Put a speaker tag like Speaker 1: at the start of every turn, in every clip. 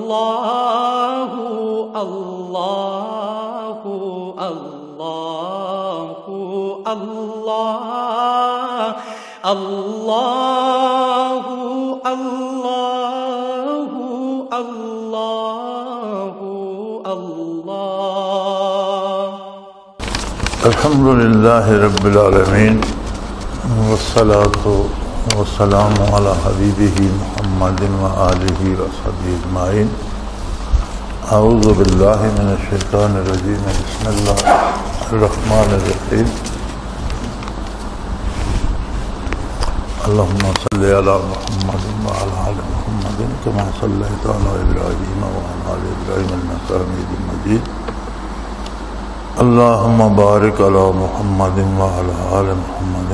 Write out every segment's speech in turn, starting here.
Speaker 1: اللہ اللہ اللہ اللہ اللہ اللہ اللہ اللہ۔
Speaker 2: الحمد للہ رب العالمین والصلاة والسلام علی حبیبہ محمد وآلہ وصحبہ اجمعین۔ اعوذ باللہ من الشیطان الرجیم، بسم اللہ الرحمن الرحیم۔ اللہم صلی علی محمد وعلی آل محمد کما صلیت علی ابراہیم وعلی آل ابراہیم انک حمید مجید۔ اللہم بارک علی محمد وعلی آل محمد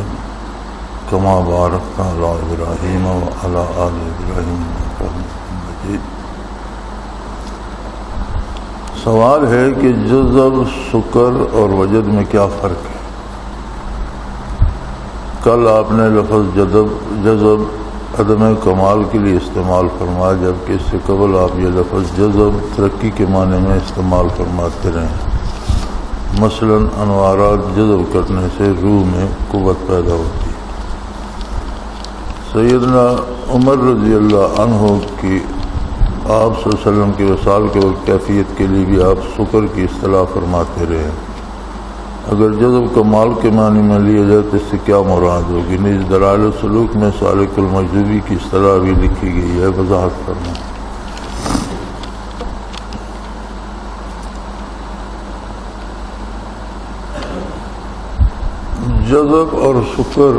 Speaker 2: کما بارکت علی ابراہیم وعلی آل ابراہیم انک حمید مجید۔ سوال ہے کہ جذب، سکر اور وجد میں کیا فرق ہے؟ کل آپ نے لفظ جذب عدم کمال کے لیے استعمال فرمایا، جبکہ اس سے قبل آپ یہ لفظ جذب ترقی کے معنی میں استعمال فرماتے رہے۔ مثلا انوارات جذب کرنے سے روح میں قوت پیدا ہوتی ہے۔ سیدنا عمر رضی اللہ عنہ کی آپ صلی اللہ علیہ وسلم کے وصال کے وقت کیفیت کے لیے بھی آپ سکر کی اصطلاح فرماتے رہے۔ اگر جذب کمال کے معنی میں لیا جائے تو اس سے کیا مراد ہوگی؟ نیز دلائل السلوک میں سالک المجذوبی کی اصطلاح بھی لکھی گئی ہے، وضاحت کرنا۔ جذب اور سکر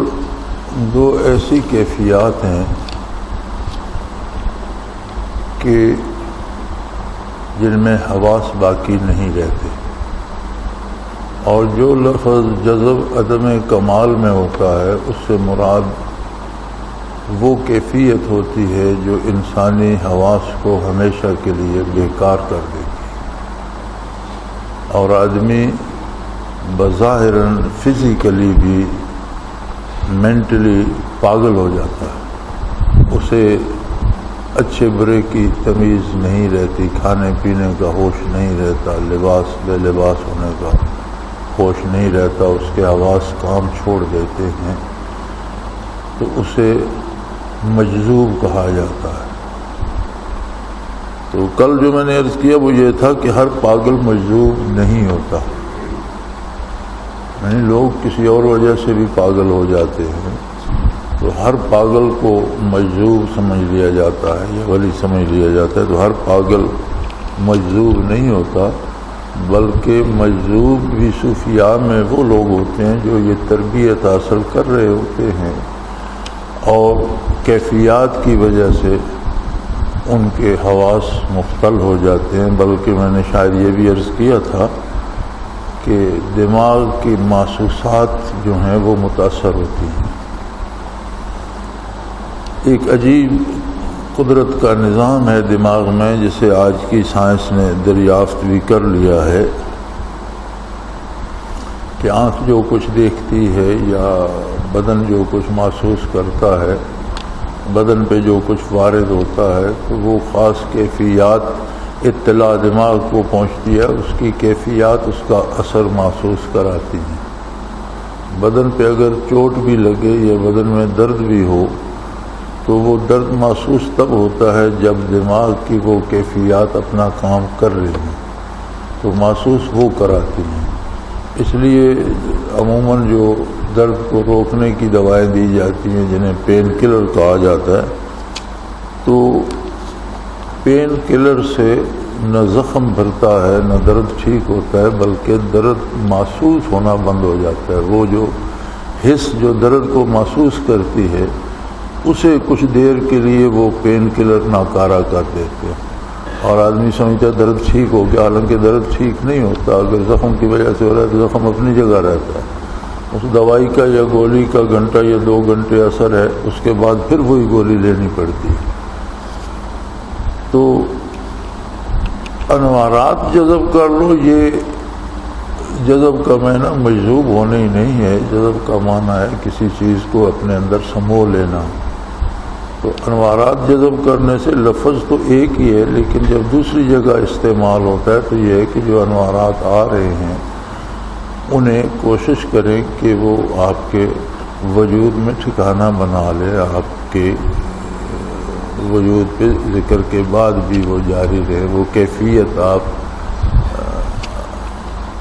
Speaker 2: دو ایسی کیفیات ہیں کہ جن میں حواس باقی نہیں رہتے، اور جو لفظ جذب عدم کمال میں ہوتا ہے اس سے مراد وہ کیفیت ہوتی ہے جو انسانی حواس کو ہمیشہ کے لیے بیکار کر دیتی ہے، اور آدمی بظاہراً فزیکلی بھی مینٹلی پاگل ہو جاتا ہے۔ اسے اچھے برے کی تمیز نہیں رہتی، کھانے پینے کا ہوش نہیں رہتا، لباس بے لباس ہونے کا ہوش نہیں رہتا، اس کے حواس کام چھوڑ دیتے ہیں، تو اسے مجذوب کہا جاتا ہے۔ تو کل جو میں نے عرض کیا وہ یہ تھا کہ ہر پاگل مجذوب نہیں ہوتا، یعنی لوگ کسی اور وجہ سے بھی پاگل ہو جاتے ہیں، تو ہر پاگل کو مجذوب سمجھ لیا جاتا ہے یا ولی سمجھ لیا جاتا ہے۔ تو ہر پاگل مجذوب نہیں ہوتا، بلکہ مجذوب بھی صوفیاء میں وہ لوگ ہوتے ہیں جو یہ تربیت حاصل کر رہے ہوتے ہیں اور کیفیات کی وجہ سے ان کے حواس مختل ہو جاتے ہیں۔ بلکہ میں نے شاید یہ بھی عرض کیا تھا کہ دماغ کی محسوسات جو ہیں وہ متاثر ہوتی ہیں۔ ایک عجیب قدرت کا نظام ہے دماغ میں، جسے آج کی سائنس نے دریافت بھی کر لیا ہے کہ آنکھ جو کچھ دیکھتی ہے یا بدن جو کچھ محسوس کرتا ہے، بدن پہ جو کچھ وارد ہوتا ہے، تو وہ خاص کیفیات اطلاع دماغ کو پہنچتی ہے، اس کی کیفیات اس کا اثر محسوس کراتی ہیں۔ بدن پہ اگر چوٹ بھی لگے یا بدن میں درد بھی ہو تو وہ درد محسوس تب ہوتا ہے جب دماغ کی وہ کیفیات اپنا کام کر رہی ہیں، تو محسوس وہ کراتی ہیں۔ اس لیے عموماً جو درد کو روکنے کی دوائیں دی جاتی ہیں جنہیں پین کلر کہا جاتا ہے، تو پین کلر سے نہ زخم بھرتا ہے نہ درد ٹھیک ہوتا ہے، بلکہ درد محسوس ہونا بند ہو جاتا ہے۔ وہ جو حس جو درد کو محسوس کرتی ہے اسے کچھ دیر کے لیے وہ پین کلر ناکارہ کر دیتے ہیں، اور آدمی سمجھتا ہے درد ٹھیک ہو گیا، حالانکہ درد ٹھیک نہیں ہوتا۔ اگر زخم کی وجہ سے ہو رہا ہے تو زخم اپنی جگہ رہتا ہے، اس دوائی کا یا گولی کا گھنٹہ یا 2 گھنٹے اثر ہے، اس کے بعد پھر وہی گولی لینی پڑتی ہے۔ تو انوارات جذب کر لو، یہ جذب کا معنی مجذوب ہونا ہی نہیں ہے۔ جذب کا معنی ہے کسی چیز کو اپنے اندر سمو لینا، تو انوارات جذب کرنے سے لفظ تو ایک ہی ہے، لیکن جب دوسری جگہ استعمال ہوتا ہے تو یہ ہے کہ جو انوارات آ رہے ہیں انہیں کوشش کریں کہ وہ آپ کے وجود میں ٹھکانہ بنا لے، آپ کے وجود پہ ذکر کے بعد بھی وہ جاری رہے، وہ کیفیت آپ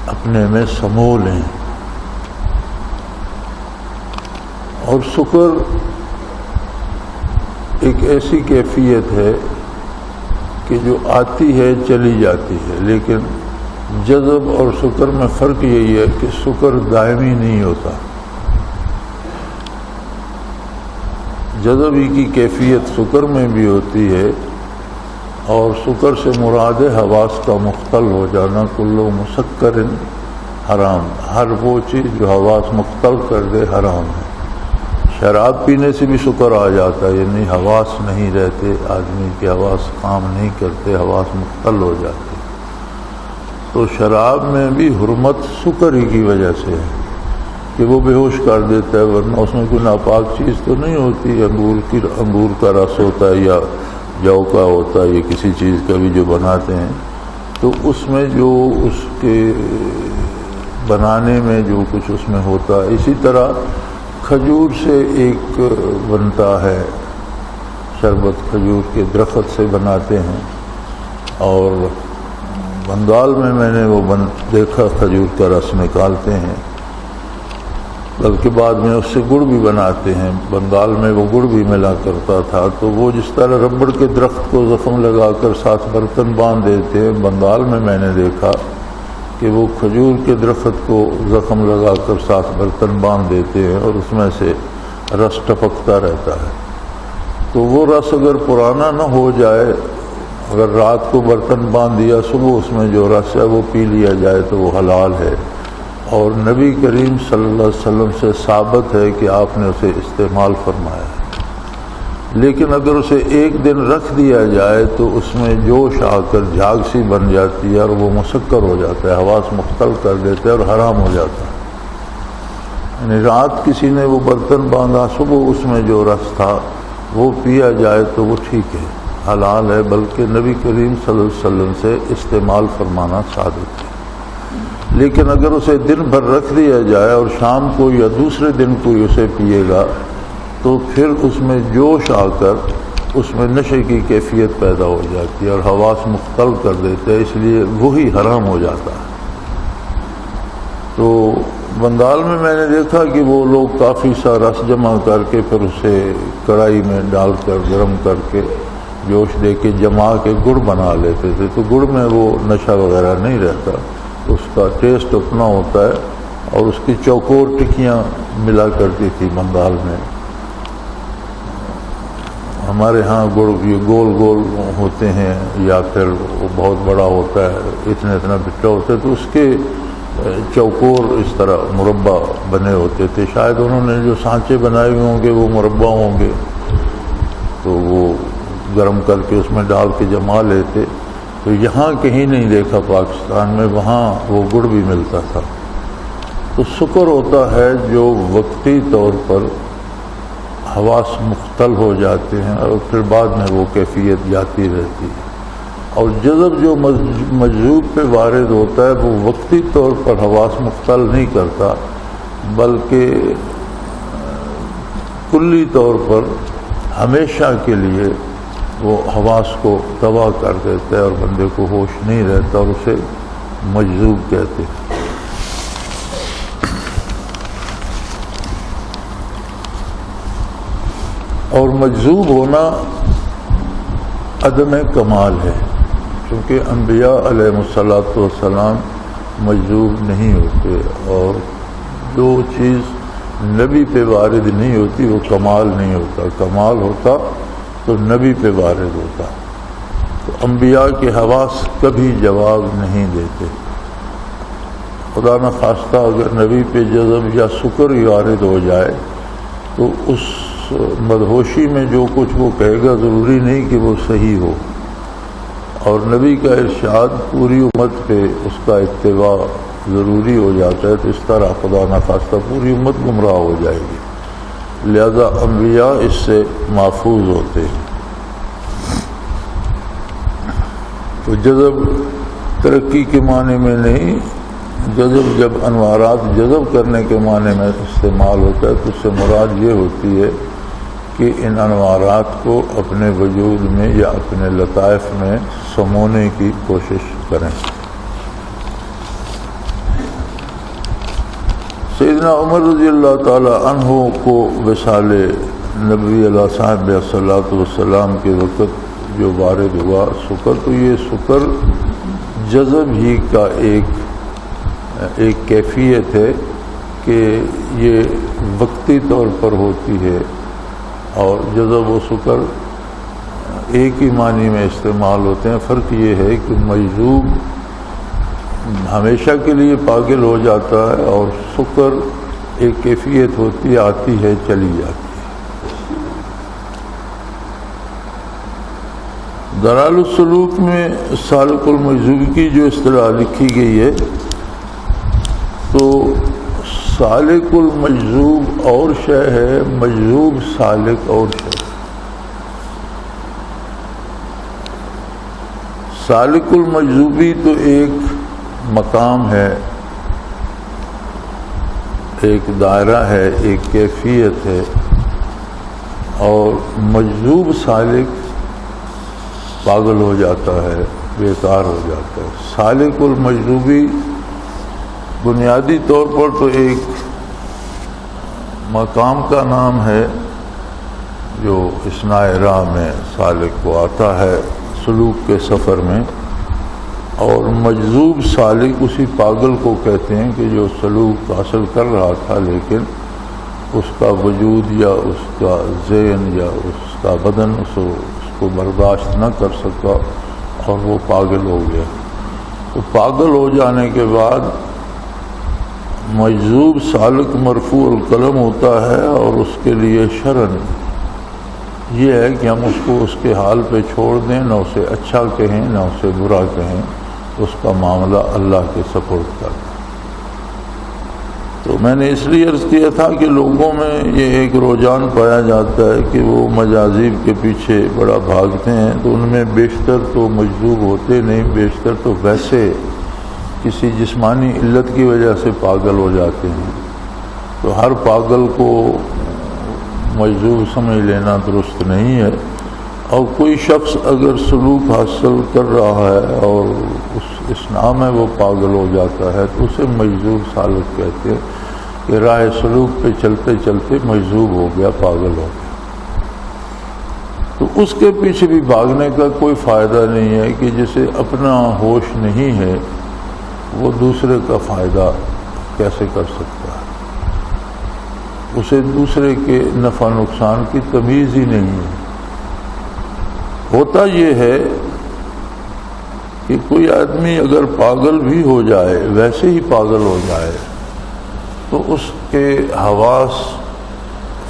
Speaker 2: اپنے میں سمو لیں۔ اور شکر ایک ایسی کیفیت ہے کہ جو آتی ہے چلی جاتی ہے، لیکن جذب اور شکر میں فرق یہی ہے کہ شکر دائمی نہیں ہوتا۔ جذب کی کیفیت شکر میں بھی ہوتی ہے، اور شکر سے مراد ہے حواس کا مختل ہو جانا۔ کل مسکر حرام، ہر وہ چیز جو حواس مختل کر دے حرام ہے۔ شراب پینے سے بھی شکر آ جاتا ہے، یعنی حواس نہیں رہتے، آدمی کے حواس کام نہیں کرتے، حواس مختل ہو جاتے۔ تو شراب میں بھی حرمت شکر ہی کی وجہ سے ہے کہ وہ بے ہوش کر دیتا ہے، ورنہ اس میں کوئی ناپاک چیز تو نہیں ہوتی۔ انگور کا رس ہوتا ہے یا جو کا ہوتا ہے یا کسی چیز کا بھی جو بناتے ہیں، تو اس میں جو اس کے بنانے میں جو کچھ اس میں ہوتا ہے، اسی طرح کھجور سے ایک بنتا ہے شربت، کھجور کے درخت سے بناتے ہیں، اور بنگال میں نے وہ دیکھا کھجور کا رس نکالتے ہیں، بلکہ بعد میں اس سے گڑ بھی بناتے ہیں۔ بنگال میں وہ گڑ بھی ملا کرتا تھا، تو وہ جس طرح ربڑ کے درخت کو زخم لگا کر ساتھ برتن باندھ دیتے ہیں، بنگال میں نے دیکھا کہ وہ کھجور کے درخت کو زخم لگا کر ساتھ برتن باندھ دیتے ہیں اور اس میں سے رس ٹپکتا رہتا ہے۔ تو وہ رس اگر پرانا نہ ہو جائے، اگر رات کو برتن باندھ دیا، صبح اس میں جو رس ہے وہ پی لیا جائے تو وہ حلال ہے، اور نبی کریم صلی اللہ علیہ وسلم سے ثابت ہے کہ آپ نے اسے استعمال فرمایا ہے۔ لیکن اگر اسے ایک دن رکھ دیا جائے تو اس میں جوش آ کر جھاگ سی بن جاتی ہے اور وہ مسکر ہو جاتا ہے، حواس مختل کر دیتے ہیں اور حرام ہو جاتا ہے۔ یعنی رات کسی نے وہ برتن باندھا، صبح اس میں جو رس تھا وہ پیا جائے تو وہ ٹھیک ہے، حلال ہے، بلکہ نبی کریم صلی اللہ علیہ وسلم سے استعمال فرمانا ثابت ہے۔ لیکن اگر اسے دن بھر رکھ دیا جائے اور شام کو یا دوسرے دن کوئی اسے پیے گا تو پھر اس میں جوش آ کر اس میں نشے کی کیفیت پیدا ہو جاتی ہے اور حواس مختل کر دیتے ہیں، اس لیے وہی حرام ہو جاتا ہے۔ تو بنگال میں نے دیکھا کہ وہ لوگ کافی سا رس جمع کر کے پھر اسے کڑھائی میں ڈال کر گرم کر کے جوش دے کے جما کے گڑ بنا لیتے تھے۔ تو گڑ میں وہ نشہ وغیرہ نہیں رہتا، اس کا ٹیسٹ اپنا ہوتا ہے، اور اس کی چوکور ٹکیاں ملا کرتی تھی بنگال میں۔ ہمارے ہاں گڑ یہ گول گول ہوتے ہیں یا پھر وہ بہت بڑا ہوتا ہے، اتنا بٹا ہوتا ہے، تو اس کے چوکور اس طرح مربع بنے ہوتے تھے۔ شاید انہوں نے جو سانچے بنائے ہوئے ہوں گے وہ مربع ہوں گے، تو وہ گرم کر کے اس میں ڈال کے جما لیتے۔ تو یہاں کہیں نہیں دیکھا پاکستان میں، وہاں وہ گڑ بھی ملتا تھا۔ تو شکر ہوتا ہے جو وقتی طور پر حواس مختل ہو جاتے ہیں اور پھر بعد میں وہ کیفیت جاتی رہتی ہے، اور جذب جو مجذوب پہ وارد ہوتا ہے وہ وقتی طور پر حواس مختل نہیں کرتا، بلکہ کلی طور پر ہمیشہ کے لیے وہ حواس کو تباہ کر دیتا ہے اور بندے کو ہوش نہیں رہتا، اور اسے مجذوب کہتے ہیں۔ اور مجذوب ہونا عدم کمال ہے، کیونکہ انبیاء علیہ الصلاۃ والسلام مجذوب نہیں ہوتے، اور جو چیز نبی پہ وارد نہیں ہوتی وہ کمال نہیں ہوتا۔ کمال ہوتا تو نبی پہ وارد ہوتا۔ تو انبیاء کے حواس کبھی جواب نہیں دیتے۔ خدا نخواستہ اگر نبی پہ جذب یا شکر وارد ہو جائے تو اس مدہوشی میں جو کچھ وہ کہے گا ضروری نہیں کہ وہ صحیح ہو، اور نبی کا ارشاد پوری امت پہ اس کا اتباع ضروری ہو جاتا ہے، تو اس طرح خدا نخواستہ پوری امت گمراہ ہو جائے گی۔ لہذا انبیاء اس سے محفوظ ہوتے ہیں۔ تو جذب ترقی کے معنی میں نہیں، جذب جب انوارات جذب کرنے کے معنی میں استعمال ہوتا ہے تو اس سے مراد یہ ہوتی ہے کہ ان انوارات کو اپنے وجود میں یا اپنے لطائف میں سمونے کی کوشش کریں۔ سیدنا عمر رضی اللہ تعالی عنہ کو وصال نبی علیہ صاحب صلاۃ والسلام کے وقت جو وارد ہوا سکر، تو یہ سکر جذب ہی کا ایک کیفیت ہے کہ یہ وقتی طور پر ہوتی ہے، اور جذب و سکر ایک ہی معنی میں استعمال ہوتے ہیں۔ فرق یہ ہے کہ مجذوب ہمیشہ کے لیے پاگل ہو جاتا ہے، اور سکر ایک کیفیت ہوتی ہے، آتی ہے چلی جاتی ہے۔ دلائل السلوک میں سالک المجذوب کی جو اصطلاح لکھی گئی ہے، تو سالک المجذوب اور شے ہے، مجذوب سالک اور شے۔ سالک المجذوبی تو ایک مقام ہے، ایک دائرہ ہے، ایک کیفیت ہے، اور مجذوب سالک پاگل ہو جاتا ہے، بیکار ہو جاتا ہے۔ سالک المجذوبی بنیادی طور پر تو ایک مقام کا نام ہے جو اثناء راہ میں سالک کو آتا ہے سلوک کے سفر میں، اور مجذوب سالک اسی پاگل کو کہتے ہیں کہ جو سلوک حاصل کر رہا تھا لیکن اس کا وجود یا اس کا ذہن یا اس کا بدن اس کو برداشت نہ کر سکا اور وہ پاگل ہو گیا۔ تو پاگل ہو جانے کے بعد مجذوب سالک مرفوع القلم ہوتا ہے، اور اس کے لیے شرعاً یہ ہے کہ ہم اس کو اس کے حال پہ چھوڑ دیں، نہ اسے اچھا کہیں نہ اسے برا کہیں، اس کا معاملہ اللہ کے سپرد کر دیں۔ تو میں نے اس لیے عرض کیا تھا کہ لوگوں میں یہ ایک رجحان پایا جاتا ہے کہ وہ مجاذیب کے پیچھے بڑا بھاگتے ہیں، تو ان میں بیشتر تو مجذوب ہوتے نہیں، بیشتر تو ویسے کسی جسمانی علت کی وجہ سے پاگل ہو جاتے ہیں۔ تو ہر پاگل کو مجذوب سمجھ لینا درست نہیں ہے، اور کوئی شخص اگر سلوک حاصل کر رہا ہے اور اس اثناء میں وہ پاگل ہو جاتا ہے تو اسے مجذوب سالک کہتے ہیں، کہ راہ سلوک پہ چلتے چلتے مجذوب ہو گیا، پاگل ہو گیا۔ تو اس کے پیچھے بھی بھاگنے کا کوئی فائدہ نہیں ہے کہ جسے اپنا ہوش نہیں ہے وہ دوسرے کا فائدہ کیسے کر سکتا ہے، اسے دوسرے کے نفع نقصان کی تمیز ہی نہیں ہے۔ ہوتا یہ ہے کہ کوئی آدمی اگر پاگل بھی ہو جائے، ویسے ہی پاگل ہو جائے، تو اس کے حواس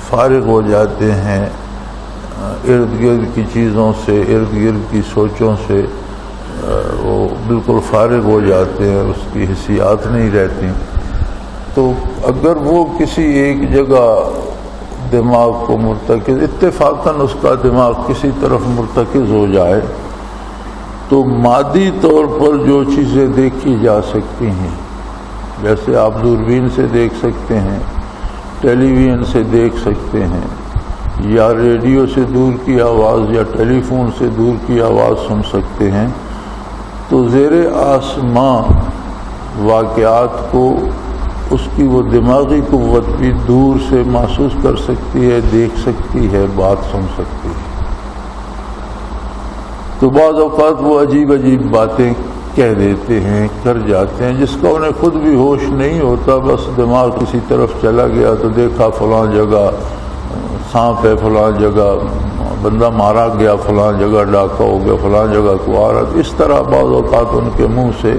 Speaker 2: فارغ ہو جاتے ہیں ارد گرد کی چیزوں سے، ارد گرد کی سوچوں سے، وہ بالکل فارغ ہو جاتے ہیں، اس کی حسیات نہیں رہتی۔ تو اگر وہ کسی ایک جگہ دماغ کو مرتکز، اتفاقاً اس کا دماغ کسی طرف مرتکز ہو جائے، تو مادی طور پر جو چیزیں دیکھی جا سکتی ہیں، جیسے آپ دوربین سے دیکھ سکتے ہیں، ٹیلی ویژن سے دیکھ سکتے ہیں، یا ریڈیو سے دور کی آواز یا ٹیلی فون سے دور کی آواز سن سکتے ہیں، تو زیر آسمان واقعات کو اس کی وہ دماغی قوت بھی دور سے محسوس کر سکتی ہے، دیکھ سکتی ہے، بات سن سکتی ہے۔ تو بعض اوقات وہ عجیب عجیب باتیں کہہ دیتے ہیں، کر جاتے ہیں، جس کا انہیں خود بھی ہوش نہیں ہوتا، بس دماغ کسی طرف چلا گیا تو دیکھا فلاں جگہ سانپ ہے، فلاں جگہ بندہ مارا گیا، فلاں جگہ ڈاکہ ہو گیا، فلاں جگہ کو آ رہا۔ اس طرح بعض اوقات ان کے منہ سے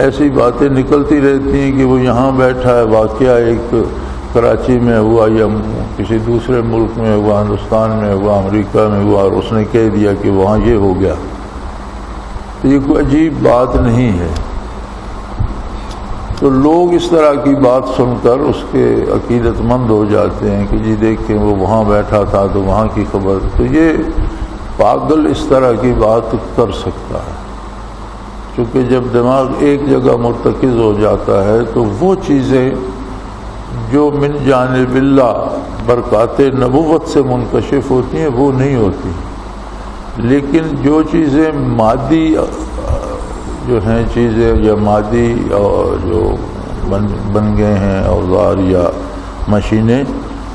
Speaker 2: ایسی باتیں نکلتی رہتی ہیں کہ وہ یہاں بیٹھا ہے، واقعہ ایک کراچی میں ہوا یا کسی دوسرے ملک میں ہوا، ہندوستان میں ہوا، امریکہ میں ہوا، اور اس نے کہہ دیا کہ وہاں یہ ہو گیا۔ تو یہ کوئی عجیب بات نہیں ہے۔ تو لوگ اس طرح کی بات سن کر اس کے عقیدت مند ہو جاتے ہیں کہ جی دیکھیں وہ وہاں بیٹھا تھا تو وہاں کی خبر. تو یہ پاگل اس طرح کی بات کر سکتا ہے، چونکہ جب دماغ ایک جگہ مرتکز ہو جاتا ہے تو وہ چیزیں جو من جانب اللہ برکات نبوت سے منکشف ہوتی ہیں وہ نہیں ہوتی. لیکن جو چیزیں مادی جو ہیں چیزیں یا مادی اور جو بن گئے ہیں اوزار یا مشینیں،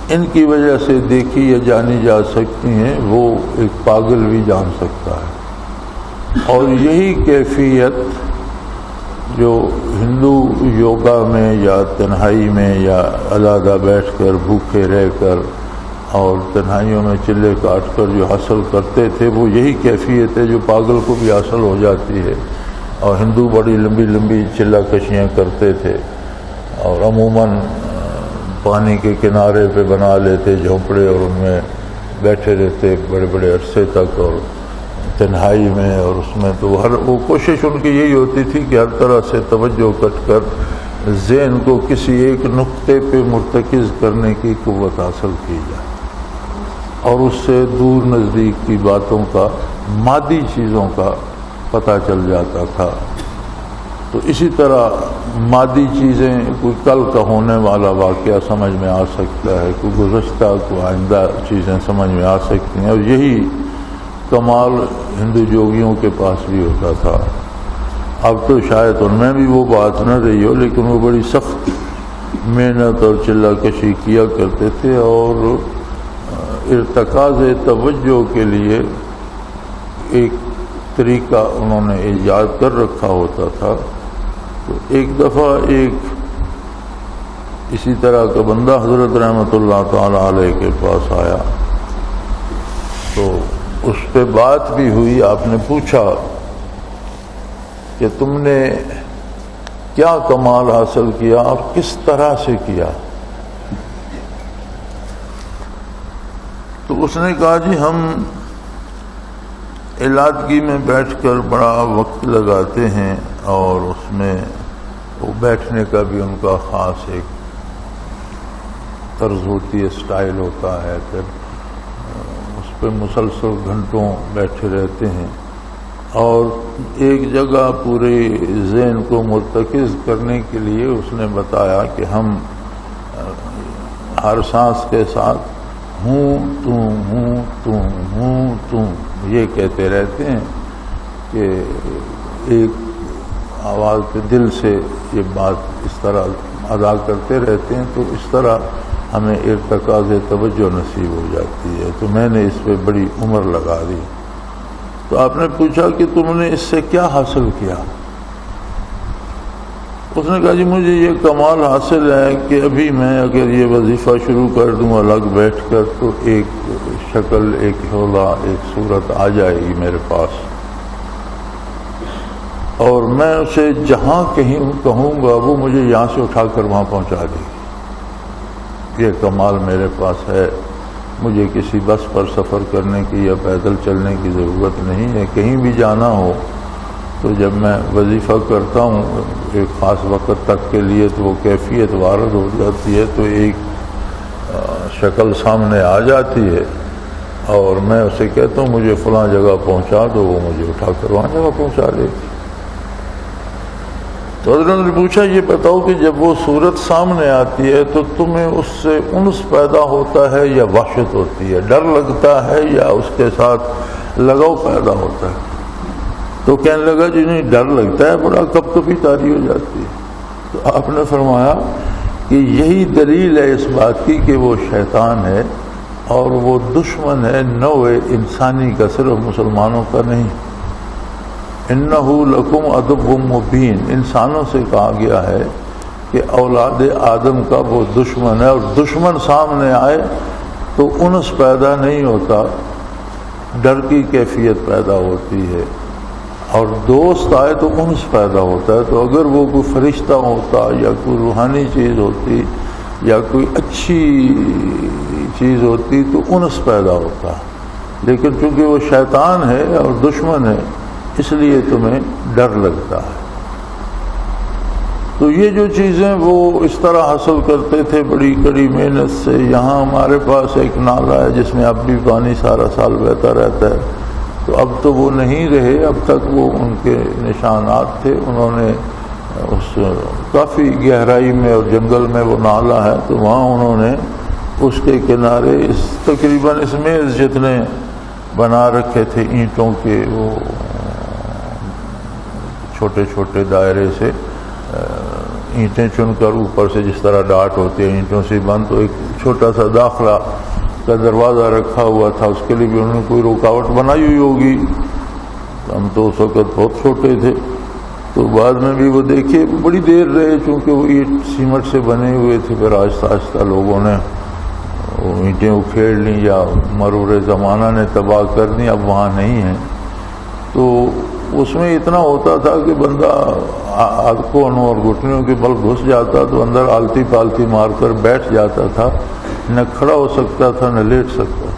Speaker 2: ان کی وجہ سے دیکھی یا جانی جا سکتی ہیں، وہ ایک پاگل بھی جان سکتا ہے. اور یہی کیفیت جو ہندو یوگا میں یا تنہائی میں یا علیحدہ بیٹھ کر بھوکے رہ کر اور تنہائیوں میں چلے کاٹ کر جو حاصل کرتے تھے، وہ یہی کیفیت ہے جو پاگل کو بھی حاصل ہو جاتی ہے. اور ہندو بڑی لمبی لمبی چلا کشیاں کرتے تھے اور عموماً پانی کے کنارے پہ بنا لیتے جھونپڑے اور ان میں بیٹھے رہتے بڑے بڑے عرصے تک اور تنہائی میں. اور اس میں تو وہ کوشش ان کی یہی ہوتی تھی کہ ہر طرح سے توجہ کٹ کر ذہن کو کسی ایک نقطے پہ مرتکز کرنے کی قوت حاصل کی جائے اور اس سے دور نزدیک کی باتوں کا، مادی چیزوں کا پتہ چل جاتا تھا. تو اسی طرح مادی چیزیں، کوئی کل کا ہونے والا واقعہ سمجھ میں آ سکتا ہے، کوئی گزشتہ کوئی آئندہ چیزیں سمجھ میں آ سکتی ہیں. اور یہی کمال ہندو یوگیوں کے پاس بھی ہوتا تھا. اب تو شاید ان میں بھی وہ بات نہ رہی ہو، لیکن وہ بڑی سخت محنت اور چلہ کشی کیا کرتے تھے اور ارتکاز توجہ کے لیے ایک طریقہ انہوں نے ایجاد کر رکھا ہوتا تھا. تو ایک دفعہ ایک اسی طرح کا بندہ حضرت رحمۃ اللہ تعالی علیہ کے پاس آیا تو اس پہ بات بھی ہوئی. آپ نے پوچھا کہ تم نے کیا کمال حاصل کیا اور کس طرح سے کیا؟ تو اس نے کہا جی ہم علادگی میں بیٹھ کر بڑا وقت لگاتے ہیں اور اس میں وہ بیٹھنے کا بھی ان کا خاص ایک طرز ہوتی ہے، اسٹائل ہوتا ہے. پھر اس پہ مسلسل گھنٹوں بیٹھے رہتے ہیں اور ایک جگہ پورے ذہن کو مرتکز کرنے کے لیے اس نے بتایا کہ ہم ہر سانس کے ساتھ ہوں تو یہ کہتے رہتے ہیں کہ ایک آواز پہ دل سے یہ بات اس طرح ادا کرتے رہتے ہیں تو اس طرح ہمیں ارتکاز توجہ نصیب ہو جاتی ہے. تو میں نے اس پہ بڑی عمر لگا دی. تو آپ نے پوچھا کہ تم نے اس سے کیا حاصل کیا؟ اس نے کہا جی مجھے یہ کمال حاصل ہے کہ ابھی میں اگر یہ وظیفہ شروع کر دوں الگ بیٹھ کر تو ایک شکل، ایک حولہ، ایک صورت آ جائے گی میرے پاس اور میں اسے جہاں کہیں کہوں گا وہ مجھے یہاں سے اٹھا کر وہاں پہنچا دے گی. یہ کمال میرے پاس ہے. مجھے کسی بس پر سفر کرنے کی یا پیدل چلنے کی ضرورت نہیں ہے. کہیں بھی جانا ہو تو جب میں وظیفہ کرتا ہوں ایک خاص وقت تک کے لیے تو وہ کیفیت وارد ہو جاتی ہے، تو ایک شکل سامنے آ جاتی ہے اور میں اسے کہتا ہوں مجھے فلاں جگہ پہنچا دو، وہ مجھے اٹھا کر وہاں جگہ پہنچا دے. تو حضرت نے پوچھا یہ بتاؤ کہ جب وہ صورت سامنے آتی ہے تو تمہیں اس سے انس پیدا ہوتا ہے یا وحشت ہوتی ہے، ڈر لگتا ہے یا اس کے ساتھ لگاؤ پیدا ہوتا ہے؟ تو کہنے لگا جی نہیں ڈر لگتا ہے، بڑا کب کبھی طاری ہو جاتی ہے. تو آپ نے فرمایا کہ یہی دلیل ہے اس بات کی کہ وہ شیطان ہے اور وہ دشمن ہے نوع انسانی کا، صرف مسلمانوں کا نہیں. انہ لکم عدو مبین، انسانوں سے کہا گیا ہے کہ اولاد آدم کا وہ دشمن ہے، اور دشمن سامنے آئے تو انس پیدا نہیں ہوتا، ڈر کی کیفیت پیدا ہوتی ہے، اور دوست آئے تو انس پیدا ہوتا ہے. تو اگر وہ کوئی فرشتہ ہوتا یا کوئی روحانی چیز ہوتی یا کوئی اچھی چیز ہوتی تو انس پیدا ہوتا، لیکن چونکہ وہ شیطان ہے اور دشمن ہے اس لیے تمہیں ڈر لگتا ہے. تو یہ جو چیزیں وہ اس طرح حاصل کرتے تھے بڑی کڑی محنت سے. یہاں ہمارے پاس ایک نالا ہے جس میں اب بھی پانی سارا سال بہتا رہتا ہے، تو اب تو وہ نہیں رہے. اب تک وہ ان کے نشانات تھے. انہوں نے اس کافی گہرائی میں اور جنگل میں وہ نالا ہے، تو وہاں انہوں نے اس کے کنارے تقریباً اس میز جتنے بنا رکھے تھے اینٹوں کے، وہ چھوٹے چھوٹے دائرے سے اینٹیں چن کر اوپر سے جس طرح ڈاٹ ہوتی ہے اینٹوں سے بند، تو ایک چھوٹا سا داخلہ کا دروازہ رکھا ہوا تھا. اس کے لیے بھی انہوں نے کوئی رکاوٹ بنائی ہوئی ہوگی. ہم تو اس وقت بہت چھوٹے تھے، تو بعد میں بھی وہ دیکھے بڑی دیر رہے، چونکہ وہ اینٹ سیمنٹ سے بنے ہوئے تھے. پھر آہستہ آہستہ لوگوں نے وہ اینٹیں اکھیڑ لیں یا مرور زمانہ نے تباہ کر دیں، اب وہاں نہیں ہیں. تو اس میں اتنا ہوتا تھا کہ بندہ ہاتھوں اور گھٹنوں کے بل گھس جاتا تو اندر آلتی پالتی مار کر بیٹھ جاتا تھا، نہ کھڑا ہو سکتا تھا نہ لیٹ سکتا.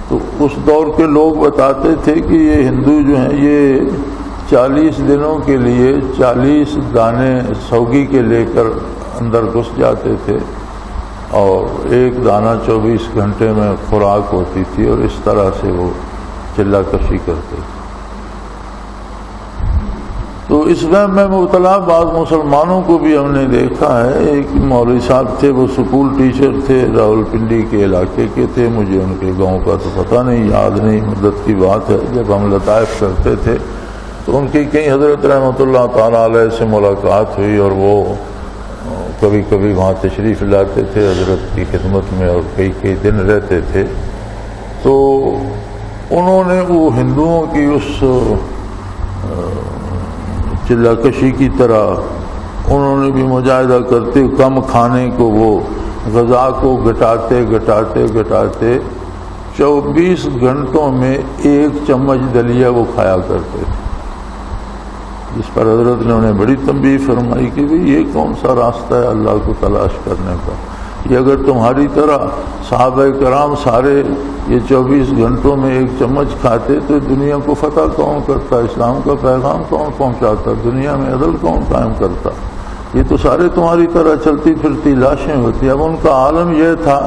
Speaker 2: تو اس دور کے لوگ بتاتے تھے کہ یہ ہندو جو ہیں یہ 40 دنوں کے لیے 40 دانے سوگی کے لے کر اندر گھس جاتے تھے، اور ایک دانہ 24 گھنٹے میں خوراک ہوتی تھی، اور اس طرح سے وہ چلہ کشی کرتے تھے. تو اس وہم میں مبتلا بعض مسلمانوں کو بھی ہم نے دیکھا ہے. ایک مولوی صاحب تھے، وہ سکول ٹیچر تھے، راولپنڈی کے علاقے کے تھے. مجھے ان کے گاؤں کا تو پتہ نہیں، یاد نہیں، مدت کی بات ہے. جب ہم لطائف کرتے تھے تو ان کی کئی حضرت رحمۃ اللہ تعالیٰ علیہ سے ملاقات ہوئی، اور وہ کبھی کبھی وہاں تشریف لاتے تھے حضرت کی خدمت میں، اور کئی دن رہتے تھے. تو انہوں نے وہ ہندوؤں کی اس چلہ کشی کی طرح انہوں نے بھی مجاہدہ کرتے، کم کھانے کو وہ غذا کو گھٹاتے 24 گھنٹوں میں 1 چمچ دلیا وہ کھایا کرتے تھے. جس پر حضرت نے انہیں بڑی تنبیہ فرمائی کہ بھئی یہ کون سا راستہ ہے اللہ کو تلاش کرنے کا. یہ اگر تمہاری طرح صحابہ کرام سارے یہ 24 گھنٹوں میں 1 چمچ کھاتے تو دنیا کو فتح کون کرتا، اسلام کا پیغام کون پہنچاتا، دنیا میں عدل کون قائم کرتا. یہ تو سارے تمہاری طرح چلتی پھرتی لاشیں ہوتی. اب ان کا عالم یہ تھا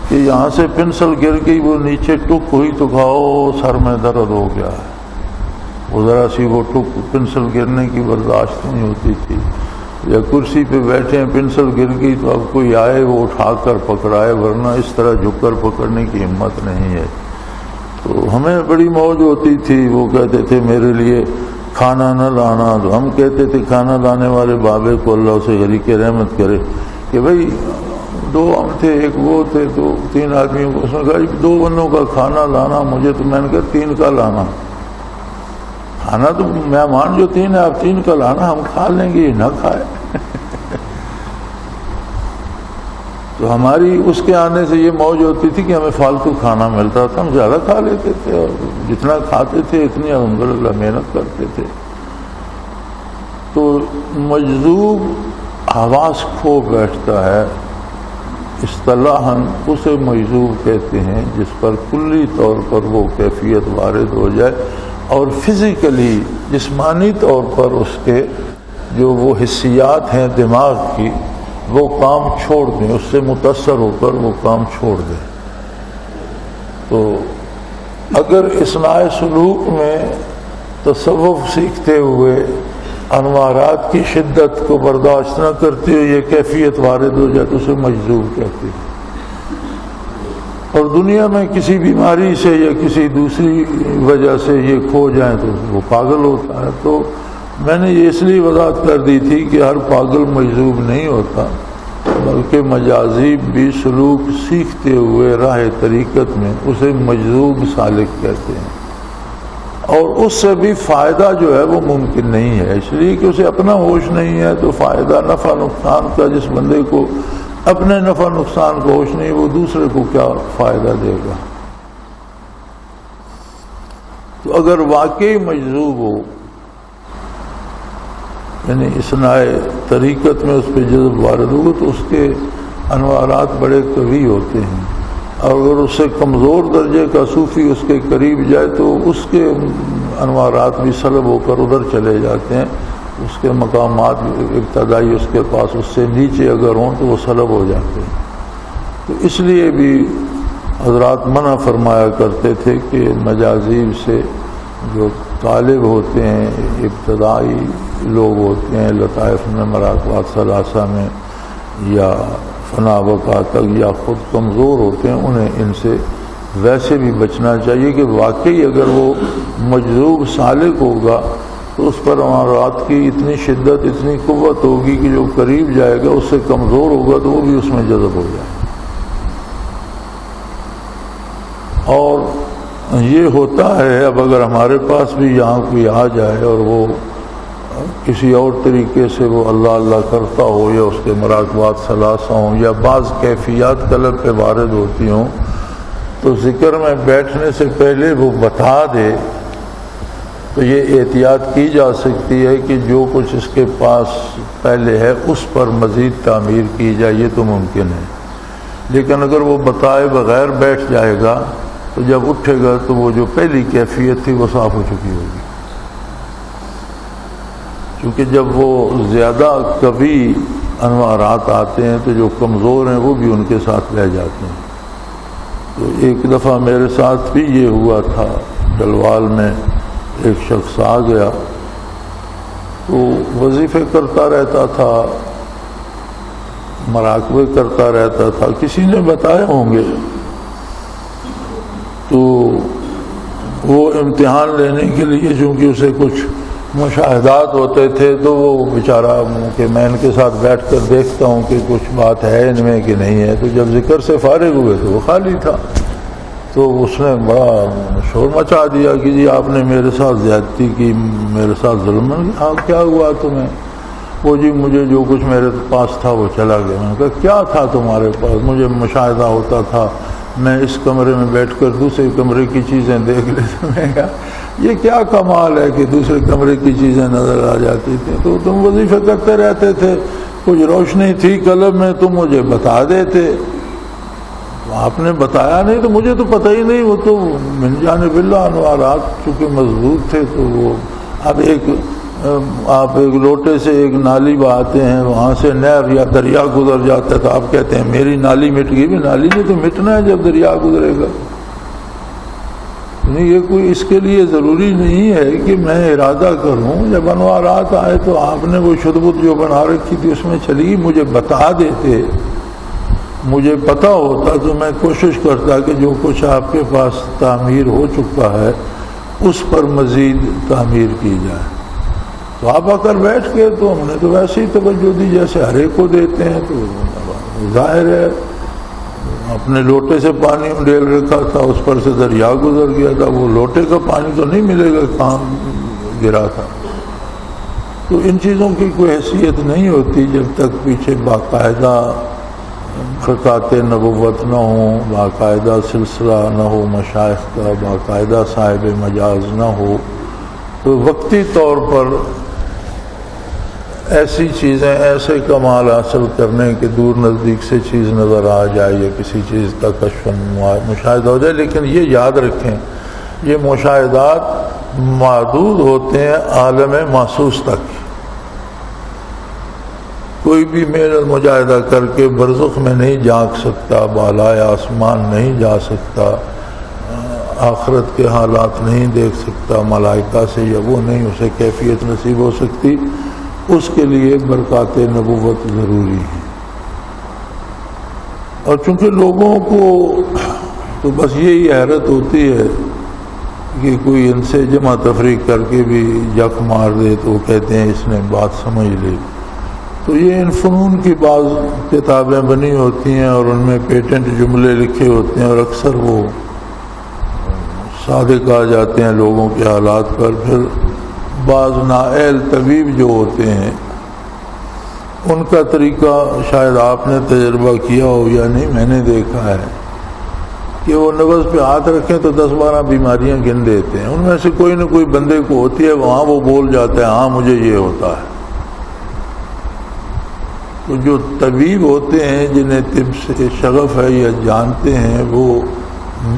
Speaker 2: کہ یہاں سے پنسل گر گئی، وہ نیچے ٹک ہوئی تو کھاؤ سر میں درد ہو گیا ہے. وہ ذرا سی وہ ٹک پنسل گرنے کی برداشت نہیں ہوتی تھی. یا کرسی پہ بیٹھے ہیں پنسل گر گئی تو اب کوئی آئے وہ اٹھا کر پکڑائے، ورنہ اس طرح جھک کر پکڑنے کی ہمت نہیں ہے. تو ہمیں بڑی موج ہوتی تھی. وہ کہتے تھے میرے لیے کھانا نہ لانا، تو ہم کہتے تھے کھانا لانے والے بابے کو اللہ سے غریق رحمت کرے کہ بھائی 2 ہم تھے، ایک وہ تھے، تو 3 آدمیوں کو. اس نے کہا 2 بندوں کا کھانا لانا مجھے، تو میں نے کہا 3 کا لانا. کھانا تو مہمان جو 3 ہے آپ 3 کا لانا، ہم کھا لیں گے، یہ نہ کھائے. تو ہماری اس کے آنے سے یہ موج ہوتی تھی کہ ہمیں فالتو کھانا ملتا تھا، ہم زیادہ کھا لیتے تھے، اور جتنا کھاتے تھے اتنی الحمدللہ محنت کرتے تھے. تو مجذوب حواس کھو بیٹھتا ہے، اصطلاحاً اسے مجذوب کہتے ہیں جس پر کلی طور پر وہ کیفیت وارد ہو جائے، اور فزیکلی جسمانی طور پر اس کے جو وہ حسیات ہیں دماغ کی وہ کام چھوڑ دیں، اس سے متاثر ہو کر وہ کام چھوڑ دیں. تو اگر اصلاح سلوک میں تصوف سیکھتے ہوئے انوارات کی شدت کو برداشت نہ کرتے ہوئے یہ کیفیت وارد ہو جائے تو اسے مجذوب کہتے ہیں. اور دنیا میں کسی بیماری سے یا کسی دوسری وجہ سے یہ کھو جائیں تو وہ پاگل ہوتا ہے. تو میں نے یہ اس لیے وضاحت کر دی تھی کہ ہر پاگل مجذوب نہیں ہوتا، بلکہ مجاذیب بھی سلوک سیکھتے ہوئے راہ طریقت میں اسے مجذوب سالک کہتے ہیں. اور اس سے بھی فائدہ جو ہے وہ ممکن نہیں ہے، اس لیے کہ اسے اپنا ہوش نہیں ہے. تو فائدہ نفع نقصان کا جس بندے کو اپنے نفع نقصان کا ہوش نہیں، وہ دوسرے کو کیا فائدہ دے گا. تو اگر واقعی مجذوب ہو، یعنی اصلاح طریقت میں اس پہ جذب وارد ہوگا تو اس کے انوارات بڑے قوی ہوتے ہیں. اور اگر اس سے کمزور درجے کا صوفی اس کے قریب جائے تو اس کے انوارات بھی سلب ہو کر ادھر چلے جاتے ہیں. اس کے مقامات ابتدائی اس کے پاس اس سے نیچے اگر ہوں تو وہ سلب ہو جاتے ہیں. تو اس لیے بھی حضرات منع فرمایا کرتے تھے کہ مجازیب سے جو طالب ہوتے ہیں، ابتدائی لوگ ہوتے ہیں لطائف میں، مراقبات ثلاثہ میں یا فنا بقا تک، یا خود کمزور ہوتے ہیں، انہیں ان سے ویسے بھی بچنا چاہیے کہ واقعی اگر وہ مجذوب سالک ہوگا تو اس پر امارات کی اتنی شدت، اتنی قوت ہوگی کہ جو قریب جائے گا اس سے کمزور ہوگا تو وہ بھی اس میں جذب ہو جائے. اور یہ ہوتا ہے. اب اگر ہمارے پاس بھی یہاں کوئی آ جائے اور وہ کسی اور طریقے سے وہ اللہ اللہ کرتا ہو، یا اس کے مراقبات ثلاثہ ہوں، یا بعض کیفیات قلب پہ وارد ہوتی ہوں، تو ذکر میں بیٹھنے سے پہلے وہ بتا دے تو یہ احتیاط کی جا سکتی ہے کہ جو کچھ اس کے پاس پہلے ہے اس پر مزید تعمیر کی جائے. یہ تو ممکن ہے. لیکن اگر وہ بتائے بغیر بیٹھ جائے گا تو جب اٹھے گا تو وہ جو پہلی کیفیت تھی وہ صاف ہو چکی ہوگی. کیونکہ جب وہ زیادہ قوی انوارات آتے ہیں تو جو کمزور ہیں وہ بھی ان کے ساتھ رہ جاتے ہیں. تو ایک دفعہ میرے ساتھ بھی یہ ہوا تھا. ڈلوال میں ایک شخص آ گیا تو وظیفے کرتا رہتا تھا، مراقبے کرتا رہتا تھا، کسی نے بتایا ہوں گے. تو وہ امتحان لینے کے لیے چونکہ اسے کچھ مشاہدات ہوتے تھے تو وہ بیچارہ کہ میں ان کے ساتھ بیٹھ کر دیکھتا ہوں کہ کچھ بات ہے ان میں کہ نہیں ہے. تو جب ذکر سے فارغ ہوئے تو وہ خالی تھا. تو اس نے بڑا شور مچا دیا کہ جی آپ نے میرے ساتھ زیادتی کی، میرے ساتھ ظلم کیا. کیا ہوا تمہیں؟ وہ جی مجھے جو کچھ میرے پاس تھا وہ چلا گیا. میں نے کہا کیا تھا تمہارے پاس؟ مجھے مشاہدہ ہوتا تھا، میں اس کمرے میں بیٹھ کر دوسرے کمرے کی چیزیں دیکھ لیتا. میں کہا یہ کیا کمال ہے کہ دوسرے کمرے کی چیزیں نظر آ جاتی تھیں. تو تم وظیفے کرتے رہتے تھے، کچھ روشنی تھی قلب میں، تم مجھے بتا دیتے. آپ نے بتایا نہیں تو مجھے تو پتہ ہی نہیں. وہ تو من جانب اللہ انوارات چونکہ مضبوط تھے تو وہ اب آپ ایک لوٹے سے ایک نالی بہاتے ہیں، وہاں سے نہر یا دریا گزر جاتا ہے تو آپ کہتے ہیں میری نالی مٹ گئی. بھی نالی نے تو مٹنا ہے جب دریا گزرے گا. نہیں، یہ کوئی اس کے لیے ضروری نہیں ہے کہ میں ارادہ کروں. جب انوارات آئے تو آپ نے وہ شدبت جو بنا رکھی تھی اس میں چلی، مجھے بتا دیتے. مجھے پتہ ہوتا تو میں کوشش کرتا کہ جو کچھ آپ کے پاس تعمیر ہو چکا ہے اس پر مزید تعمیر کی جائے. تو آپ آ کر بیٹھ کے تو ہم نے تو ویسے ہی توجہ دی جیسے ہر ایک کو دیتے ہیں. تو ظاہر ہے اپنے لوٹے سے پانی ڈیل رکھا تھا، اس پر سے دریا گزر گیا تھا. وہ لوٹے کا پانی تو نہیں ملے گا کہاں گرا تھا. تو ان چیزوں کی کوئی حیثیت نہیں ہوتی جب تک پیچھے باقاعدہ خطات نبوت نہ ہوں، باقاعدہ سلسلہ نہ ہو مشائخ کا، باقاعدہ صاحب مجاز نہ ہو. تو وقتی طور پر ایسی چیزیں، ایسے کمال حاصل کرنے کے دور نزدیک سے چیز نظر آ جائے یا کسی چیز کا کشف مشاہدہ ہو جائے. لیکن یہ یاد رکھیں یہ مشاہدات محدود ہوتے ہیں عالم محسوس تک. کوئی بھی میرا مجاہدہ کر کے برزخ میں نہیں جھانک سکتا، بالائے آسمان نہیں جا سکتا، آخرت کے حالات نہیں دیکھ سکتا ملائکہ سے، یا وہ نہیں اسے کیفیت نصیب ہو سکتی. اس کے لیے برکات نبوت ضروری ہے. اور چونکہ لوگوں کو تو بس یہی حیرت ہوتی ہے کہ کوئی ان سے جمع تفریق کر کے بھی یک مار دے تو وہ کہتے ہیں اس نے بات سمجھ لی. تو یہ ان فنون کی بعض کتابیں بنی ہوتی ہیں اور ان میں پیٹنٹ جملے لکھے ہوتے ہیں اور اکثر وہ صادق آ جاتے ہیں لوگوں کے حالات پر. پھر بعض نااہل طبیب جو ہوتے ہیں ان کا طریقہ شاید آپ نے تجربہ کیا ہو یا نہیں، میں نے دیکھا ہے کہ وہ نبض پہ ہاتھ رکھیں تو 10-12 بیماریاں گن دیتے ہیں. ان میں سے کوئی نہ کوئی بندے کو ہوتی ہے، وہاں وہ بول جاتا ہے ہاں مجھے یہ ہوتا ہے. تو جو طبیب ہوتے ہیں جنہیں طب سے شغف ہے یا جانتے ہیں، وہ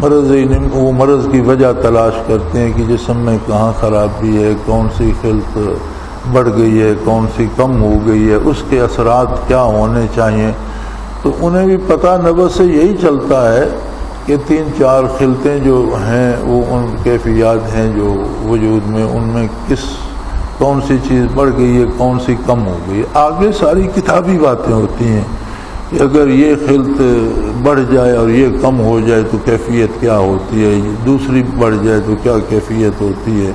Speaker 2: مرض کی وجہ تلاش کرتے ہیں کہ جسم میں کہاں خرابی ہے، کون سی خلط بڑھ گئی ہے، کون سی کم ہو گئی ہے، اس کے اثرات کیا ہونے چاہیے، تو انہیں بھی پتہ نبض سے یہی چلتا ہے کہ 3-4 خلطیں جو ہیں وہ ان کیفیات ہیں جو وجود میں، ان میں کون سی چیز بڑھ گئی ہے، کون سی کم ہو گئی ہے۔ آگے ساری کتابی باتیں ہوتی ہیں کہ اگر یہ خلط بڑھ جائے اور یہ کم ہو جائے تو کیفیت کیا ہوتی ہے، دوسری بڑھ جائے تو کیا کیفیت ہوتی ہے،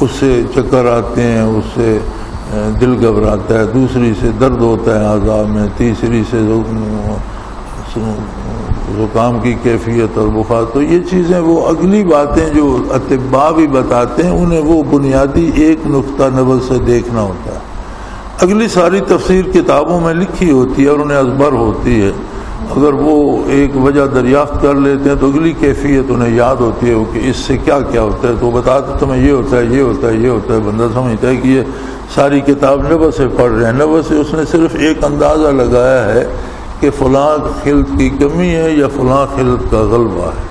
Speaker 2: اس سے چکر آتے ہیں، اس سے دل گھبراتا ہے، دوسری سے درد ہوتا ہے اعضاء میں، تیسری سے زکام کی کیفیت اور بخار۔ تو یہ چیزیں وہ اگلی باتیں جو اطباء بھی بتاتے ہیں انہیں وہ بنیادی ایک نقطہ نظر سے دیکھنا ہوتا ہے۔ اگلی ساری تفسیر کتابوں میں لکھی ہوتی ہے اور انہیں ازبر ہوتی ہے، اگر وہ ایک وجہ دریافت کر لیتے ہیں تو اگلی کیفیت انہیں یاد ہوتی ہے کہ اس سے کیا کیا ہوتا ہے، تو وہ بتاتے تمہیں یہ ہوتا ہے، یہ ہوتا ہے، یہ ہوتا ہے۔ بندہ سمجھتا ہے کہ یہ ساری کتاب نبض سے پڑھ رہے ہیں، نبض سے اس نے صرف ایک اندازہ لگایا ہے کہ فلاں خلط کی کمی ہے یا فلاں خلط کا غلبہ ہے۔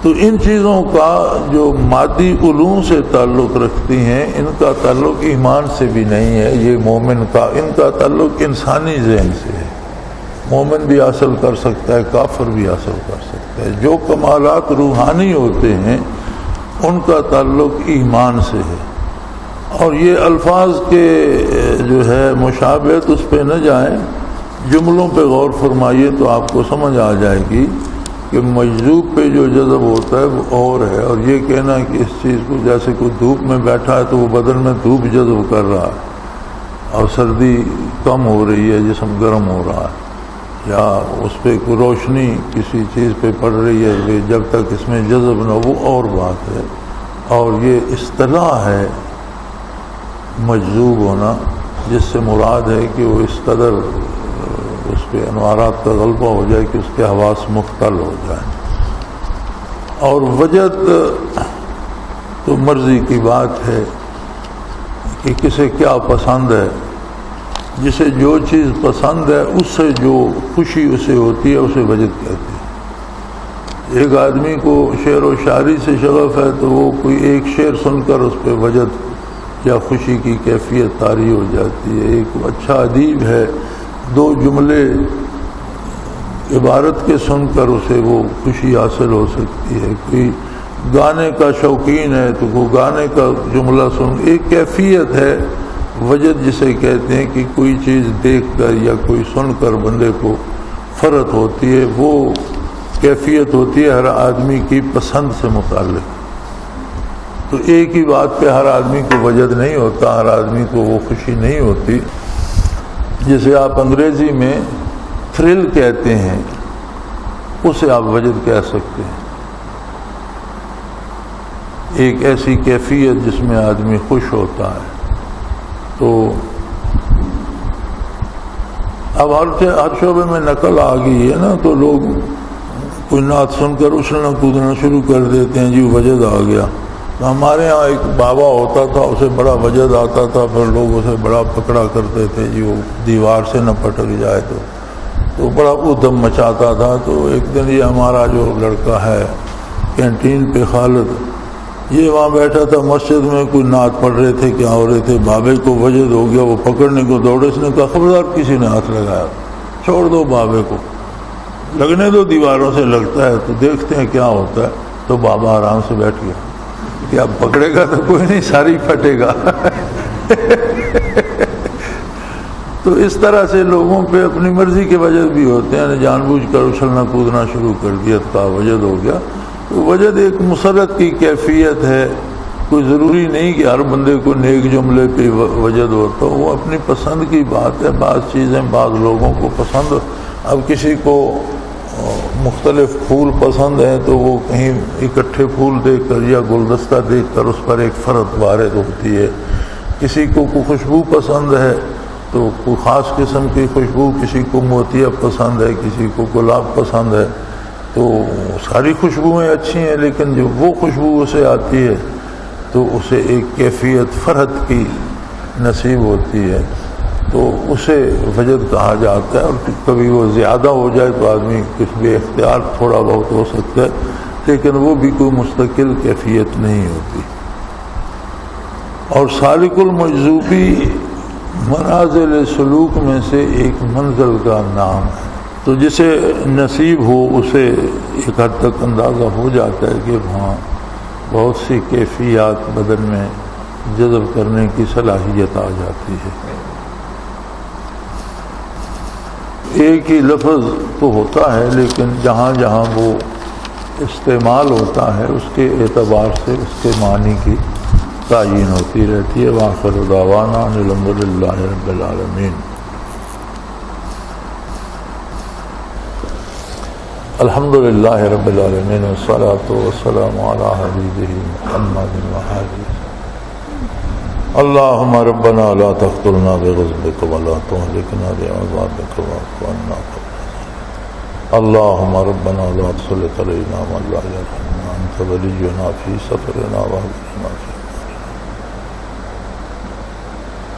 Speaker 2: تو ان چیزوں کا جو مادی علوم سے تعلق رکھتی ہیں ان کا تعلق ایمان سے بھی نہیں ہے، یہ مومن کا، ان کا تعلق انسانی ذہن سے ہے۔ مومن بھی حاصل کر سکتا ہے، کافر بھی حاصل کر سکتا ہے۔ جو کمالات روحانی ہوتے ہیں ان کا تعلق ایمان سے ہے، اور یہ الفاظ کے جو ہے مشابہت اس پہ نہ جائیں، جملوں پہ غور فرمائیے تو آپ کو سمجھ آ جائے گی کہ مجذوب پہ جو جذب ہوتا ہے وہ اور ہے، اور یہ کہنا کہ اس چیز کو جیسے کوئی دھوپ میں بیٹھا ہے تو وہ بدن میں دھوپ جذب کر رہا ہے اور سردی کم ہو رہی ہے، جسم گرم ہو رہا ہے، یا اس پہ کوئی روشنی کسی چیز پہ پڑ رہی ہے، جب تک اس میں جذب نہ ہو وہ اور بات ہے۔ اور یہ اصطلاح ہے مجذوب ہونا، جس سے مراد ہے کہ وہ اس قدر اس پہ انوارات کا غلبہ ہو جائے کہ اس کے حواس مختل ہو جائیں۔ اور وجد تو مرضی کی بات ہے کہ کسے کیا پسند ہے، جسے جو چیز پسند ہے اس سے جو خوشی اسے ہوتی ہے اسے وجد کہتے ہیں۔ ایک آدمی کو شعر و شاعری سے شغف ہے تو وہ کوئی ایک شعر سن کر اس پہ وجد یا خوشی کی کیفیت طاری ہو جاتی ہے۔ ایک اچھا ادیب ہے، 2 جملے عبارت کے سن کر اسے وہ خوشی حاصل ہو سکتی ہے۔ کوئی گانے کا شوقین ہے تو وہ گانے کا جملہ سن، ایک کیفیت ہے وجد جسے کہتے ہیں کہ کوئی چیز دیکھ کر یا کوئی سن کر بندے کو فرحت ہوتی ہے، وہ کیفیت ہوتی ہے ہر آدمی کی پسند سے متعلق۔ تو ایک ہی بات پہ ہر آدمی کو وجد نہیں ہوتا، ہر آدمی کو وہ خوشی نہیں ہوتی۔ جسے آپ انگریزی میں تھرل کہتے ہیں اسے آپ وجد کہہ سکتے ہیں، ایک ایسی کیفیت جس میں آدمی خوش ہوتا ہے۔ تو اب ہر شعبے میں نقل آ گئی ہے نا، تو لوگ کوئی نعت سن کر اچھلنا کودنا شروع کر دیتے ہیں، جی وجد آ گیا۔ تو ہمارے ہاں ایک بابا ہوتا تھا، اسے بڑا وجد آتا تھا، پھر لوگ اسے بڑا پکڑا کرتے تھے، جی وہ دیوار سے نہ پٹک جائے تو بڑا ادھم مچاتا تھا۔ تو ایک دن یہ ہمارا جو لڑکا ہے کینٹین پہ خالد، یہ وہاں بیٹھا تھا مسجد میں، کوئی نعت پڑھ رہے تھے، کیا ہو رہے تھے، بابے کو وجد ہو گیا، وہ پکڑنے کو دوڑے، اس نے کہا خبردار کسی نے ہاتھ لگایا، چھوڑ دو بابے کو، لگنے دو، دیواروں سے لگتا ہے تو دیکھتے ہیں کیا ہوتا ہے۔ تو بابا آرام سے بیٹھ گیا کہ اب پکڑے گا تو کوئی نہیں، ساری پھٹے گا۔ تو اس طرح سے لوگوں پہ اپنی مرضی کے وجد بھی ہوتے ہیں، جان بوجھ کر اچھلنا کودنا شروع کر دیا تو وجد ہو گیا۔ تو وجد ایک مسرت کی کیفیت ہے، کوئی ضروری نہیں کہ ہر بندے کو نیک جملے پہ وجد ہوتا، وہ اپنی پسند کی بات ہے۔ بعض چیزیں بعض لوگوں کو پسند، اب کسی کو مختلف پھول پسند ہیں تو وہ کہیں اکٹھے پھول دیکھ کر یا گلدستہ دیکھ کر اس پر ایک فرحت وارد ہوتی ہے۔ کسی کو کوئی خوشبو پسند ہے تو کوئی خاص قسم کی خوشبو، کسی کو موتیا پسند ہے، کسی کو گلاب پسند ہے، تو ساری خوشبوئیں اچھی ہیں، لیکن جو وہ خوشبو اسے آتی ہے تو اسے ایک کیفیت فرحت کی نصیب ہوتی ہے، تو اسے وجد کہا جاتا ہے۔ اور کبھی وہ زیادہ ہو جائے تو آدمی کچھ بھی اختیار تھوڑا بہت ہو سکتا ہے، لیکن وہ بھی کوئی مستقل کیفیت نہیں ہوتی۔ اور سالک المجذوبی منازل سلوک میں سے ایک منزل کا نام ہے۔ تو جسے نصیب ہو اسے ایک حد تک اندازہ ہو جاتا ہے کہ وہاں بہت سی کیفیات بدن میں جذب کرنے کی صلاحیت آ جاتی ہے۔ ایک ہی لفظ تو ہوتا ہے لیکن جہاں جہاں وہ استعمال ہوتا ہے اس کے اعتبار سے اس کے معنی کی تعین ہوتی رہتی ہے۔ وآخر دعوانا ان الحمد للہ رب العالمین۔ الحمد للہ رب العالمین والصلاۃ والسلام علی حبیبہ محمد وآلہ۔ اللہم ربنا لا تقتلنا بغضبک ولا تہلکنا بعذابک واعف عنا اللہم ربنا لا تسلط علینا من لا یرحمنا انت ولینا فی سفرنا واہدنا فی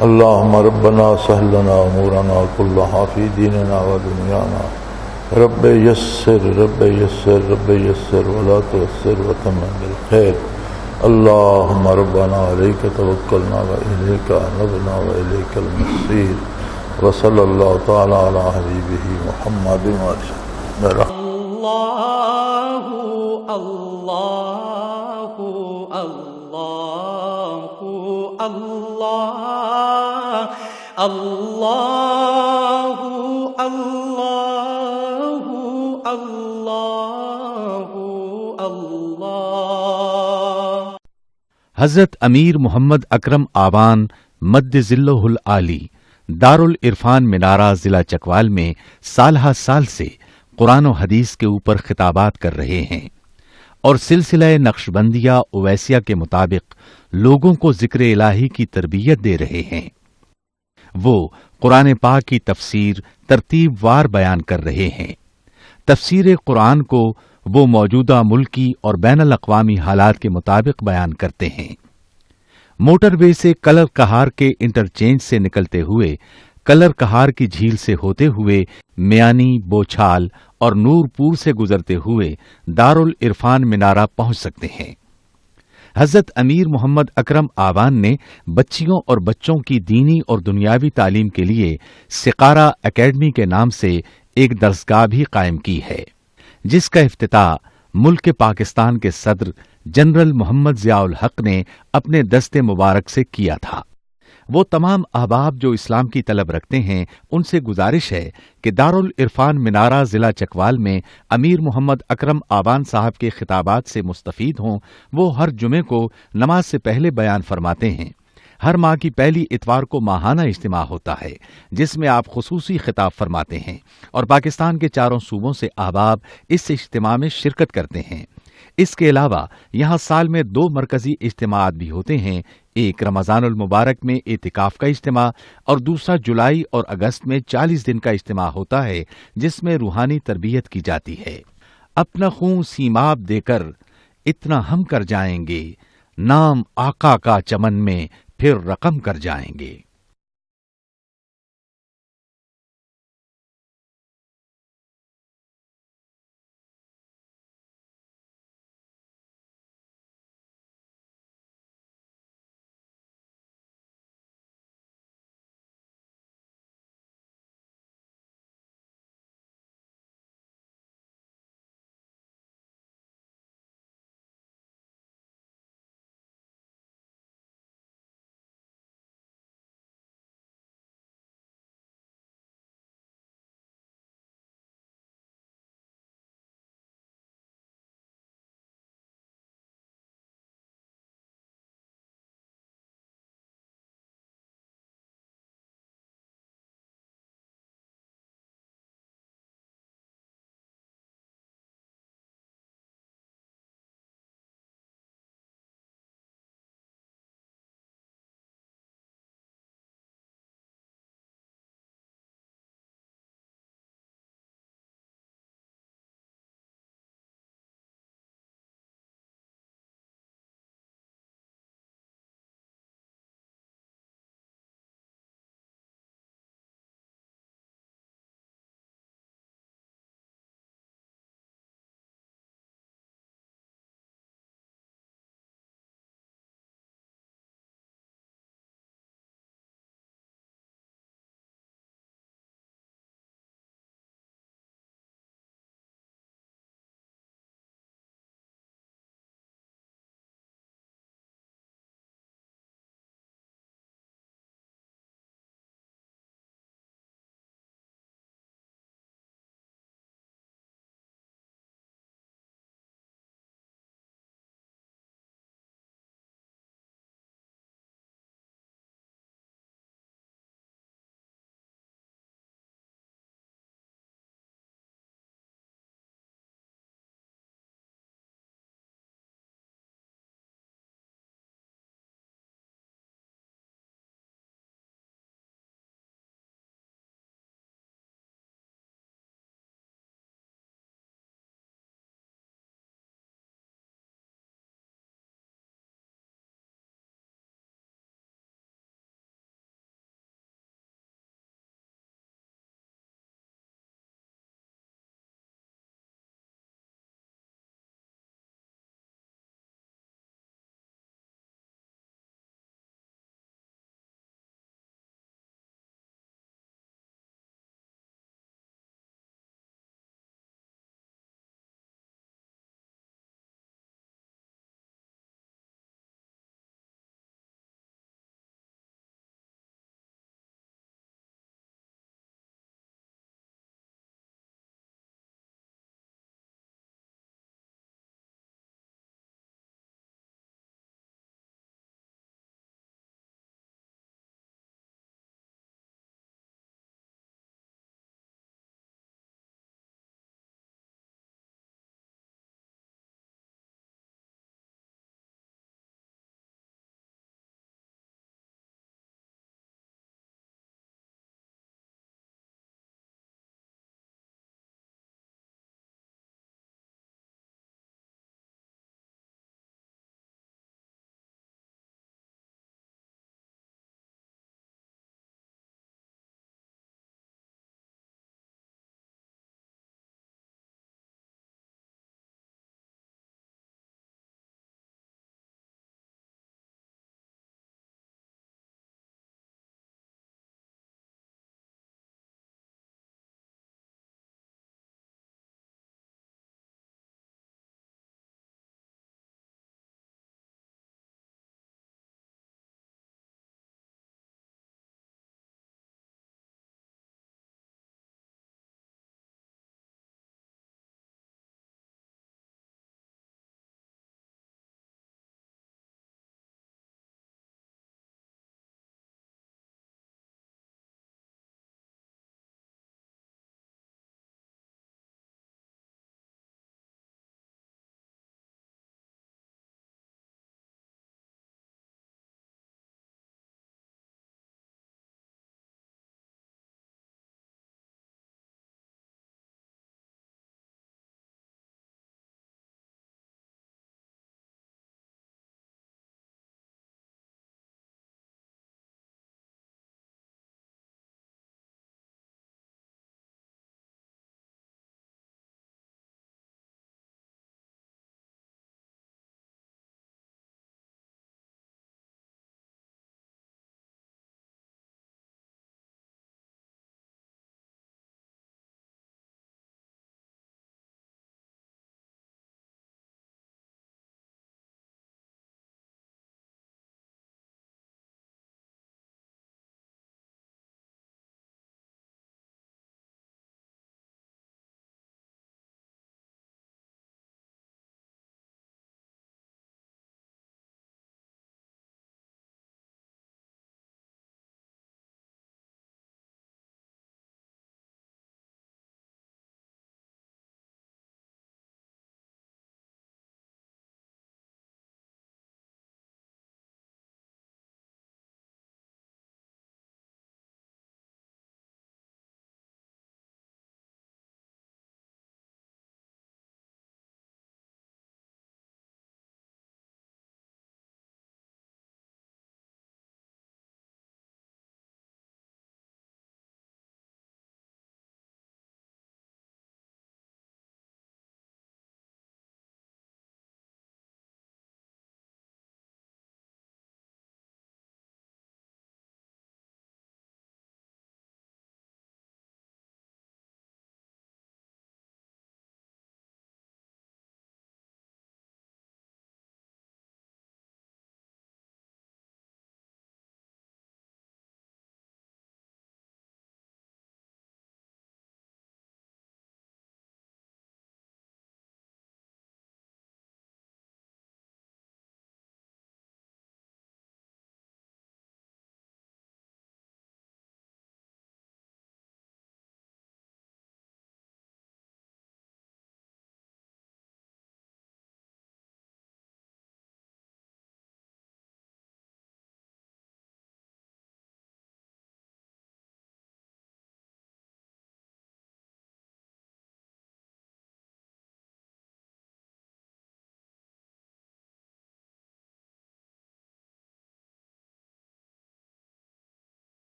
Speaker 2: اللہم ربنا سہل لنا امورنا کلہا فی دیننا و دنیانا رب یسر رب یسر رب یسر ولا تعسر وتمم بالخیر اللہم ربنا علیک توکلنا و الیک انبنا و الیک المصیر وصلی اللہ تعالی علی حبیبہ محمد
Speaker 1: اللہ اللہ اللہ اللہ اللہ اللہ اللہ اللہ۔
Speaker 3: حضرت امیر محمد اکرم آوان مد ذلہ العالی دارالعرفان منارہ ضلع چکوال میں سالہ سال سے قرآن و حدیث کے اوپر خطابات کر رہے ہیں اور سلسلہ نقشبندیہ اویسیہ کے مطابق لوگوں کو ذکر الہی کی تربیت دے رہے ہیں۔ وہ قرآن پاک کی تفسیر ترتیب وار بیان کر رہے ہیں۔ تفسیر قرآن کو وہ موجودہ ملکی اور بین الاقوامی حالات کے مطابق بیان کرتے ہیں۔ موٹر وے سے کلر کہار کے انٹرچینج سے نکلتے ہوئے کلر کہار کی جھیل سے ہوتے ہوئے میانی، بوچھال اور نورپور سے گزرتے ہوئے دارالعرفان منارہ پہنچ سکتے ہیں۔ حضرت امیر محمد اکرم آوان نے بچیوں اور بچوں کی دینی اور دنیاوی تعلیم کے لیے سقارہ اکیڈمی کے نام سے ایک درسگاہ بھی قائم کی ہے، جس کا افتتاح ملک پاکستان کے صدر جنرل محمد ضیاء الحق نے اپنے دست مبارک سے کیا تھا۔ وہ تمام احباب جو اسلام کی طلب رکھتے ہیں ان سے گزارش ہے کہ دارالعرفان منارہ ضلع چکوال میں امیر محمد اکرم آوان صاحب کے خطابات سے مستفید ہوں۔ وہ ہر جمعے کو نماز سے پہلے بیان فرماتے ہیں۔ ہر ماہ کی پہلی اتوار کو ماہانہ اجتماع ہوتا ہے جس میں آپ خصوصی خطاب فرماتے ہیں اور پاکستان کے چاروں صوبوں سے احباب اس اجتماع میں شرکت کرتے ہیں۔ اس کے علاوہ یہاں سال میں 2 مرکزی اجتماعات بھی ہوتے ہیں، ایک رمضان المبارک میں اعتکاف کا اجتماع اور دوسرا جولائی اور اگست میں 40 دن کا اجتماع ہوتا ہے جس میں روحانی تربیت کی جاتی ہے۔ اپنا خون سیماب دے کر اتنا ہم کر جائیں گے، نام آقا کا چمن میں پھر رقم کر جائیں گے۔